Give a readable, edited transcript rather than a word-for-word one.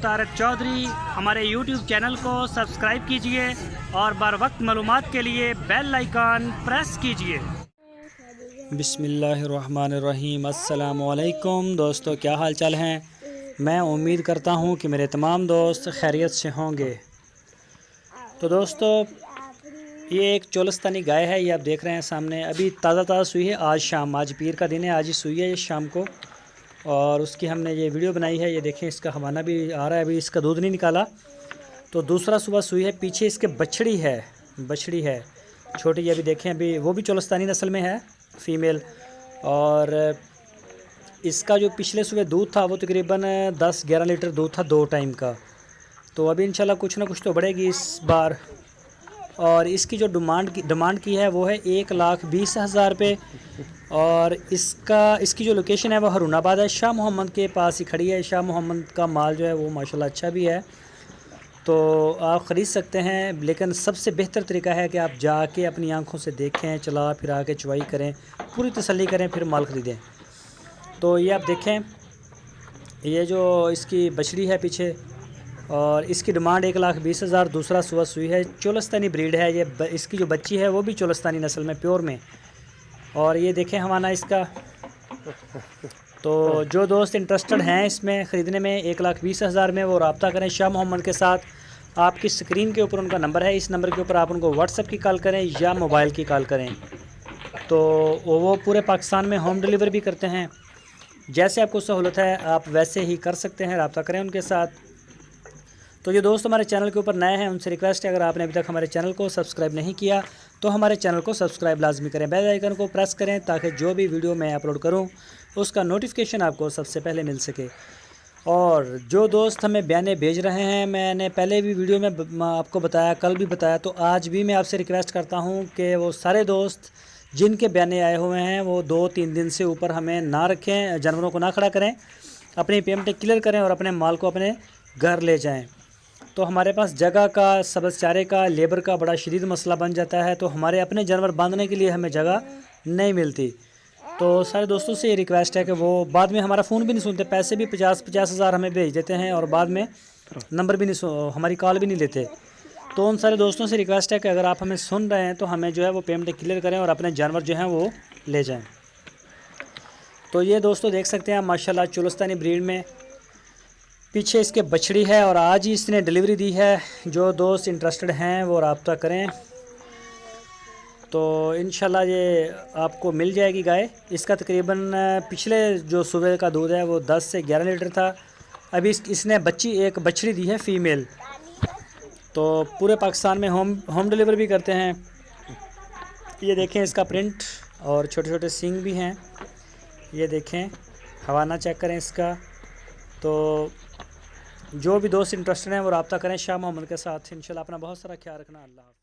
तारक चौधरी। हमारे YouTube channel को subscribe कीजिए और बर वक्त मालूमात के लिए बेल आइकन प्रेस कीजिए। बिस्मिल्लाहिर्रहमानिर्रहीम। अस्सलामुअलैकुम दोस्तों, क्या हाल चाल हैं। मैं उम्मीद करता हूं कि मेरे तमाम दोस्त खैरियत से होंगे। तो दोस्तों, ये एक चोलस्तानी गाय है, ये आप देख रहे हैं सामने। अभी ताज़ा सुई है, आज शाम, आज पीर का दिन है, आज ही सुई है ये शाम को। और उसकी हमने ये वीडियो बनाई है। ये देखें, इसका हवाना भी आ रहा है, अभी इसका दूध नहीं निकाला। तो दूसरा सुबह सुई है। पीछे इसके बछड़ी है छोटी। अभी देखें, अभी वो भी चोलस्तानी नस्ल में है, फ़ीमेल। और इसका जो पिछले सुबह दूध था वो तकरीबन 10-11 लीटर दूध था 2 टाइम का। तो अभी इंशाल्लाह कुछ ना कुछ तो बढ़ेगी इस बार। और इसकी जो डिमांड की है वो है 1,20,000 रुपये। और इसकी जो लोकेशन है वो हरूनाबाद है, शाह मोहम्मद के पास ही खड़ी है। शाह मोहम्मद का माल जो है वो माशाल्लाह अच्छा भी है, तो आप ख़रीद सकते हैं। लेकिन सबसे बेहतर तरीका है कि आप जाके अपनी आंखों से देखें, चला फिरा के चुवाई करें, पूरी तसल्ली करें, फिर माल ख़रीदें। तो ये आप देखें, ये जो इसकी बछड़ी है पीछे, और इसकी डिमांड 1,20,000। दूसरा सुबह सुई है, चोलस्तानी ब्रीड है ये। इसकी जो बच्ची है वो भी चोलस्तानी नस्ल में, प्योर में। और ये देखें हवाना इसका। तो जो दोस्त इंटरेस्टेड हैं इसमें ख़रीदने में 1,20,000 में, वो रब्ता करें शाह मोहम्मद के साथ। आपकी स्क्रीन के ऊपर उनका नंबर है, इस नंबर के ऊपर आप उनको व्हाट्सएप की कॉल करें या मोबाइल की कॉल करें। तो वो पूरे पाकिस्तान में होम डिलीवर भी करते हैं। जैसे आपको सहूलत है आप वैसे ही कर सकते हैं, रब्ता करें उनके साथ। तो ये दोस्त हमारे चैनल के ऊपर नए हैं, उनसे रिक्वेस्ट है, अगर आपने अभी तक हमारे चैनल को सब्सक्राइब नहीं किया तो हमारे चैनल को सब्सक्राइब लाजमी करें, बेल आइकन को प्रेस करें, ताकि जो भी वीडियो मैं अपलोड करूं उसका नोटिफिकेशन आपको सबसे पहले मिल सके। और जो दोस्त हमें बयाने भेज रहे हैं, मैंने पहले भी वीडियो में आपको बताया, कल भी बताया, तो आज भी मैं आपसे रिक्वेस्ट करता हूँ कि वो सारे दोस्त जिनके बयाने आए हुए हैं वो 2-3 दिन से ऊपर हमें ना रखें, जानवरों को ना खड़ा करें, अपनी पेमेंट क्लियर करें और अपने माल को अपने घर ले जाएं। तो हमारे पास जगह का, सब्ज़ चारे का, लेबर का बड़ा शदीद मसला बन जाता है। तो हमारे अपने जानवर बांधने के लिए हमें जगह नहीं मिलती। तो सारे दोस्तों से ये रिक्वेस्ट है कि वो बाद में हमारा फ़ोन भी नहीं सुनते, पैसे भी 50 हज़ार हमें भेज देते हैं और बाद में नंबर भी नहीं, हमारी कॉल भी नहीं लेते। तो उन सारे दोस्तों से रिक्वेस्ट है कि अगर आप हमें सुन रहे हैं तो हमें जो है वो पेमेंट क्लियर करें और अपने जानवर जो हैं वो ले जाएँ। तो ये दोस्तों देख सकते हैं माशाल्लाह चोलस्तानी ब्रीड में। पीछे इसके बछड़ी है और आज ही इसने डिलीवरी दी है। जो दोस्त इंटरेस्टेड हैं वो रब्ता करें, तो इंशाल्लाह ये आपको मिल जाएगी गाय। इसका तकरीबन पिछले जो सुबह का दूध है वो 10 से 11 लीटर था। अभी इसने एक बछड़ी दी है फ़ीमेल। तो पूरे पाकिस्तान में होम डिलीवर भी करते हैं। ये देखें इसका प्रिंट, और छोटे छोटे सींग भी हैं। ये देखें, हवाना चेक करें इसका। तो जो भी दोस्त इंटरेस्टेड हैं वो रब्ता करें शाह मोहम्मद के साथ। इंशाल्लाह अपना बहुत सारा ख्याल रखना। अल्लाह हाफ़िज़।